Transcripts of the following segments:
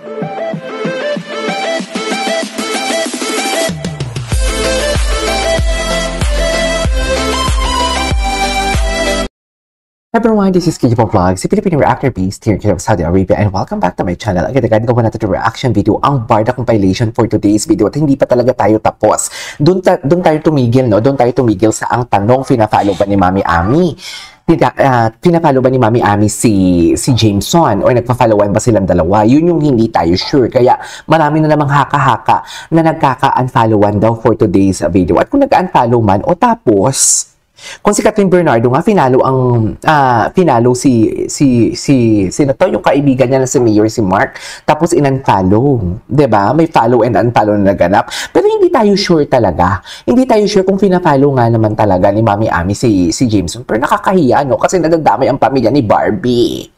Everyone, this is Kijipo Vlogs, si Filipino reactor based here in Saudi Arabia, and welcome back to my channel. Agad-agad gawa natin yung reaction video, ang Barda compilation for today's video, at hindi pa talaga tayo tapos. Doon tayo tumigil, no? Doon tayo tumigil sa ang tanong, fina-follow ba ni Mami Ami? Pina-follow ba ni Mami Ami si Jameson, o nagpa-followan ba silang dalawa? Yun yung hindi tayo sure. Kaya marami na namang haka-haka na nagkaka-unfollowan daw for today's video. At kung nag-unfollow man, o tapos kung si Catherine Bernardo nga finalo sino to, yung kaibigan niya na si Mayor, si Mark, tapos in-unfollow, 'di ba? May follow and unfollow na naganap. Pero hindi tayo sure talaga. Hindi tayo sure kung fina-follow nga naman talaga ni Mami Ami si Jameson. Pero nakakahiya, no? Kasi nadadamay ang pamilya ni Barbie.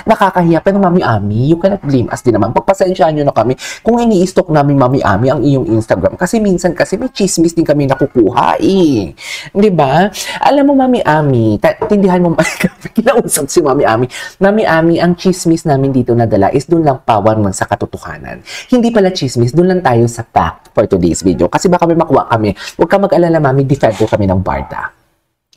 Nakakahiya. Pero Mami Ami, you cannot blame us din naman. Pagpasensyaan nyo na kami kung ini-stalk namin Mami Ami ang iyong Instagram. Kasi minsan kasi may chismis din kami nakukuha eh. Diba? Alam mo Mami Ami, tindihan mo, kinausap si Mami Ami. Mami Ami, ang chismis namin dito na dala is doon lang power man sa katotohanan. Hindi pala chismis, doon lang tayo sa fact for today's video. Kasi baka may makuha kami. Huwag ka mag-alala Mami, defender kami ng Barda.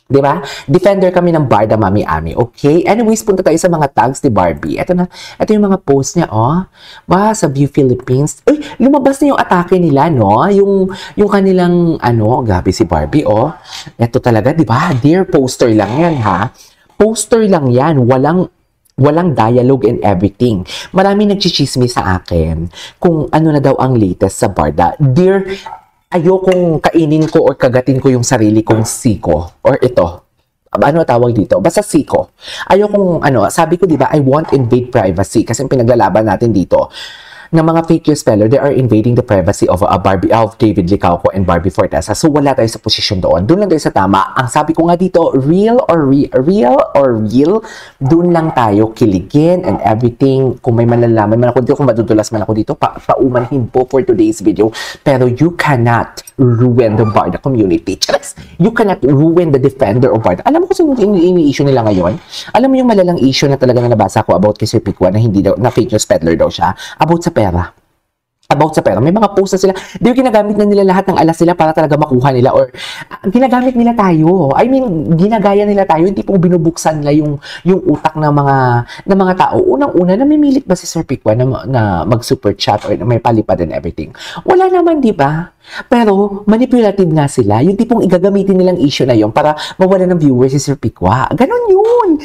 Diba? Defender kami ng Barda, Mami Ami. Okay? Anyways, punta tayo sa mga tags ni Barbie. Ito na. Ito yung mga post niya, oh. Ba, sa View Philippines. Uy, lumabas na yung atake nila, no? Yung kanilang, gabi si Barbie, oh. Ito talaga, diba? Dear poster lang yan, ha? Poster lang yan. Walang dialogue and everything. Marami nagchichismis sa akin kung ano na daw ang latest sa Barda. Dear, ayokong kainin ko or kagatin ko yung sarili kong siko. Or ito. Ano tawag dito? Basta siko. Ayokong, sabi ko, di ba, I won't invade privacy. Kasi pinaglalaban natin dito ng mga fake news speller, they are invading the privacy of David Licauco and Barbie Fortesa. So, wala tayo sa posisyon doon. Doon lang tayo sa tama. Ang sabi ko nga dito, real or real, doon lang tayo kiligin and everything. Kung may malalaman man ako dito, kung madudulas man ako dito, paumanhin po for today's video. Pero you cannot ruin the Barda community. You cannot ruin the defender of Barda. Alam mo kung sino yung issue nila ngayon? Alam mo yung malalang issue na talaga na nabasa ko about kay Sir Pikwa na hindi daw, na fake news peddler daw siya? About sa pera. May mga post na sila. Di yung ginagamit na nila lahat ng alas nila para talaga makuha nila or ginagamit nila tayo. I mean, ginagaya nila tayo. Hindi pong binubuksan nila yung utak ng mga tao. Unang-una, namimilit ba si Sir Pikwa na mag-super chat or may palipad and everything? Wala naman, di ba? Pero, manipulative nga sila. Yung tipong igagamitin nilang issue na yun para mawala ng viewers si Sir Pikwa. Ganon yun.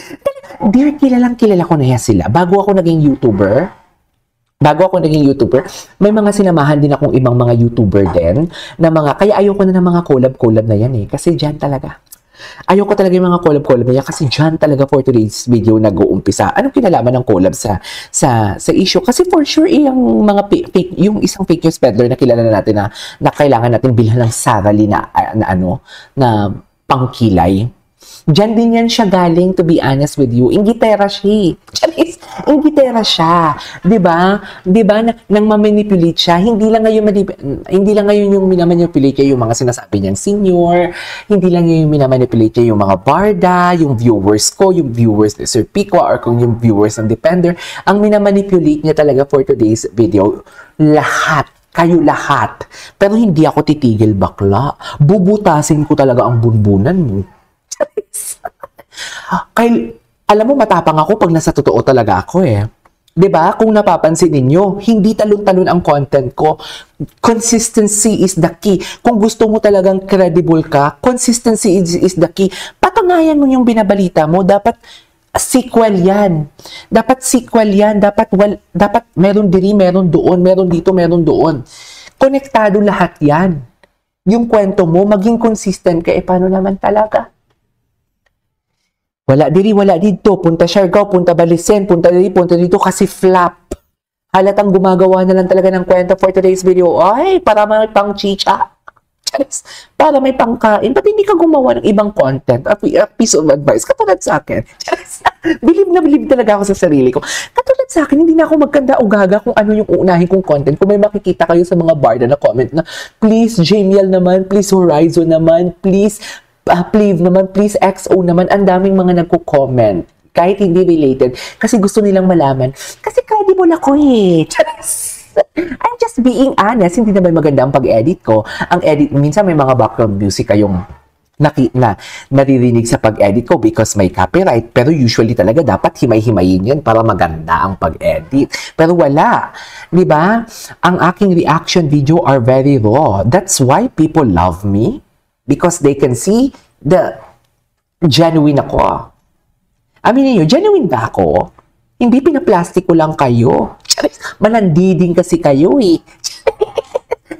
Dear, kilala ko na yan sila. Bago ako naging YouTuber, may mga sinamahan din akong ibang mga YouTuber din na kaya ayoko na ng mga collab na yan eh. Kasi dyan talaga. Ayoko talaga yung mga collab na yan kasi dyan talaga for today's video nag-uumpisa. Anong kinalaman ng collab sa issue? Kasi for sure yung mga yung isang fake news peddler na kilala natin na kailangan natin bilhan ng sarili na pangkilay. Diyan din yan siya galing, to be honest with you. Inggitera siya. Inggitera siya. Diba? Nang ma-manipulate siya, hindi lang ngayon yung minamanipulate niya yung mga sinasabi niyang senior, hindi lang yung minamanipulate niya yung mga Barda, yung viewers ko, yung viewers ni Sir Pikwa, or kung yung viewers ng Defender. Ang minamanipulate niya talaga for today's video, lahat. Kayo lahat. Pero hindi ako titigil bakla. Bubutasin ko talaga ang bunbunan mo. Alam mo, matapang ako pag nasa totoo talaga ako eh. 'Di ba? Kung napapansin ninyo, hindi talon-talon ang content ko. Consistency is the key. Kung gusto mo talagang credible ka, consistency is the key. Patunayan mo yung binabalita mo. Dapat sequel yan. Dapat meron diri, meron doon, meron dito, meron doon. Konektado lahat yan. Yung kwento mo, maging consistent ka, paano naman talaga? Wala diri, wala dito. Punta Siargao, punta Balisen, punta dito kasi flap. Halatang gumagawa na lang talaga ng kwento for today's video. Ay, para may pang chicha. Para may pangkain. Ba't hindi ka gumawa ng ibang content? A piece of advice. Katulad sa akin. Believe talaga ako sa sarili ko. Katulad sa akin, hindi na ako magkanda o gaga kung ano yung uunahin kong content. Kung may makikita kayo sa mga Barda na comment na, please Jamiel naman, please Horizon naman, please Pleave naman, please XO naman, ang daming mga nagko-comment. kahit hindi related, kasi gusto nilang malaman, kasi credible ako eh. I'm just being honest, hindi naman maganda ang pag-edit ko. Ang edit, minsan may mga background music kayong naririnig sa pag-edit ko because may copyright. Pero usually talaga dapat himay-himayin yun para maganda ang pag-edit. Pero wala. Di ba? Ang aking reaction video are very raw. That's why people love me. Because they can see the genuine ako. Aminin nyo, genuine ba ako? Hindi pinaplastic ko lang kayo. Malandiding kasi kayo eh.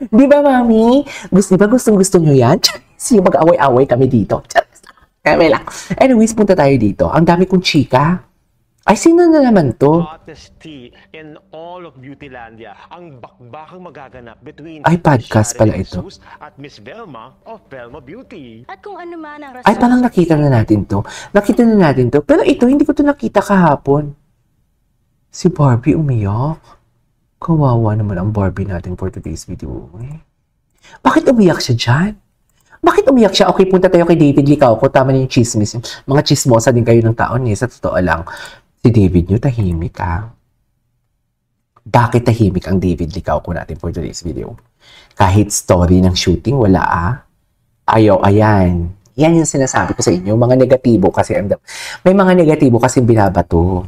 Di ba, mami? Gustong-gusto nyo yan? Yung mag-away-away kami dito. Kami lang. Anyways, punta tayo dito. Ang dami kong chika. Ay, sino na naman to? Hottest tea in all of Beautylandia. Ang bakbakang magaganap between Ay, podcast pala ito. at Miss Velma of Velma Beauty. At kung ano man ang Ay, parang nakita na natin to. Nakita na natin to. Pero ito, hindi ko to nakita kahapon. Si Barbie umiyak. Kawawa naman ang Barbie natin for today's video. Bakit umiyak siya dyan? Bakit umiyak siya? Okay, punta tayo kay David Licauco. Tama na yung chismis. Mga chismosa din kayo ng taon eh. Sa totoo lang. Si David nyo, tahimik ah. Bakit tahimik ang David Licauco natin for today's video? Kahit story ng shooting, wala ah. Ayaw, ayan. Yan yung sinasabi ko sa inyo. Mga negatibo kasi. May mga negatibo kasi binabato.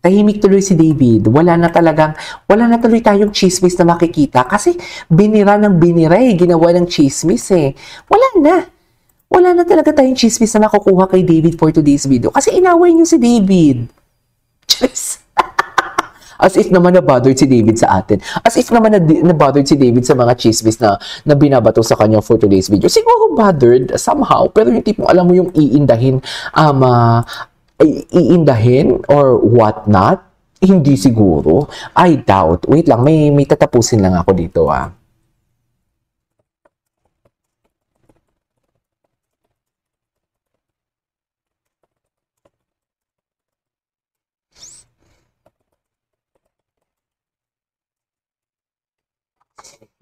Tahimik tuloy si David. Wala na tuloy tayong chismis na makikita. Kasi binira ng binira eh. Ginawa ng chismis eh. Wala na talaga tayong chismis na makukuha kay David for today's video. Kasi inaway niyo si David. As if naman na-bothered si David sa atin. As if naman na-bothered si David sa mga chismis na binabato sa kanya for today's video. Siguro bothered somehow. Pero yung tipong alam mo yung iindahin or whatnot? Hindi siguro. I doubt. Wait lang, may tatapusin lang ako dito ah.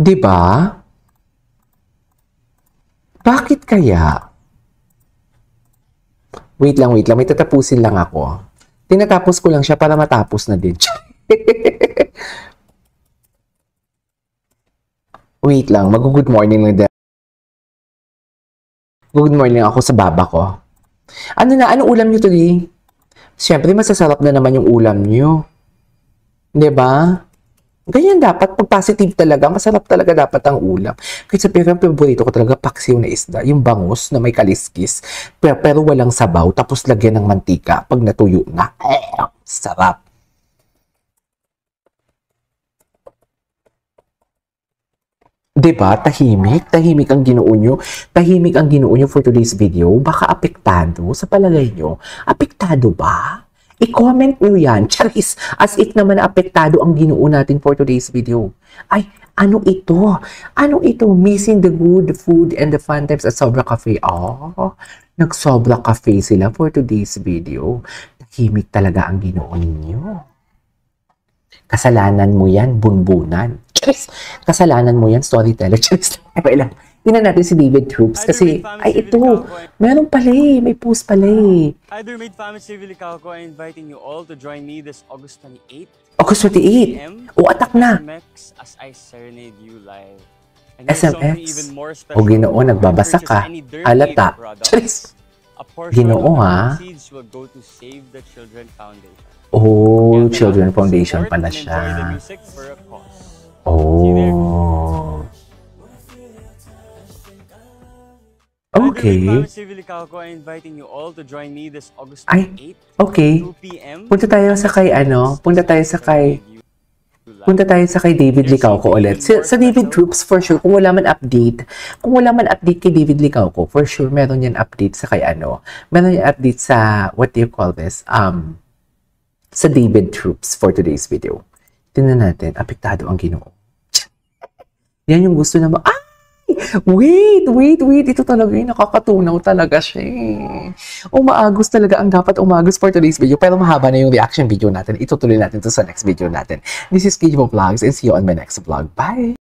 Diba? Bakit kaya? Wait lang. May tatapusin lang ako. Tinatapos ko lang siya para matapos na din. Wait lang. Mag-good morning lang din. Good morning ako sa baba ko. Ano ulam nyo today? Siyempre, masasarap na naman yung ulam nyo. Diba? Ganyan dapat. Pag positive talaga, masarap talaga dapat ang ulam. Kasi pero ang paborito ko talaga, paksiw na isda. Yung bangus na may kaliskis. Pero walang sabaw. Tapos lagyan ng mantika. Pag natuyo na, sarap. Diba? Tahimik ang Ginoo nyo. Tahimik ang Ginoo nyo for today's video. Baka apektado sa palagay nyo. Apektado ba? I-comment nyo yan. Charis, as if naman apektado ang Ginoo natin for today's video. Ay, ano ito? Ano ito? Missing the good food and the fun times at Sobra Cafe. Nag-Sobra Cafe sila for today's video. Tahimik talaga ang Ginoo ninyo. Kasalanan mo yan, bunbunan. Charis, kasalanan mo yan, storyteller. Charis, lang. Tingnan natin si David Troops kasi, ay ito, meron pala eh, may post pala eh. Hi there, mate family, David Licauco, inviting you all to join me this August 28. August 28? O, atak na. SMX as I serenade you live. SMX? O, Ginoo, nagbabasa ka. Halata. Charis. Ginoo ha? Will go to Save the Children Foundation. Oh, Children Foundation pala siya. Enjoy the music for a cause. Oh. Okay. Inviting you all to join me this August 8. Ay, okay. 2 p.m. Punta tayo sa kay David Licauco ulit. Sa David Troops, for sure, kung wala man update kay David Licauco, for sure, meron yan update sa meron yan update sa, what do you call this? Sa David Troops for today's video. Tingnan natin, apektado ang Ginoo. Yan yung gusto naman. Wait. Ito talaga yung nakakatunaw talaga siya. Umaagos talaga ang dapat umagos for today's video. Pero mahaba na yung reaction video natin. Itutuloy natin to sa next video natin. This is KJ Vlogs and see you on my next vlog. Bye!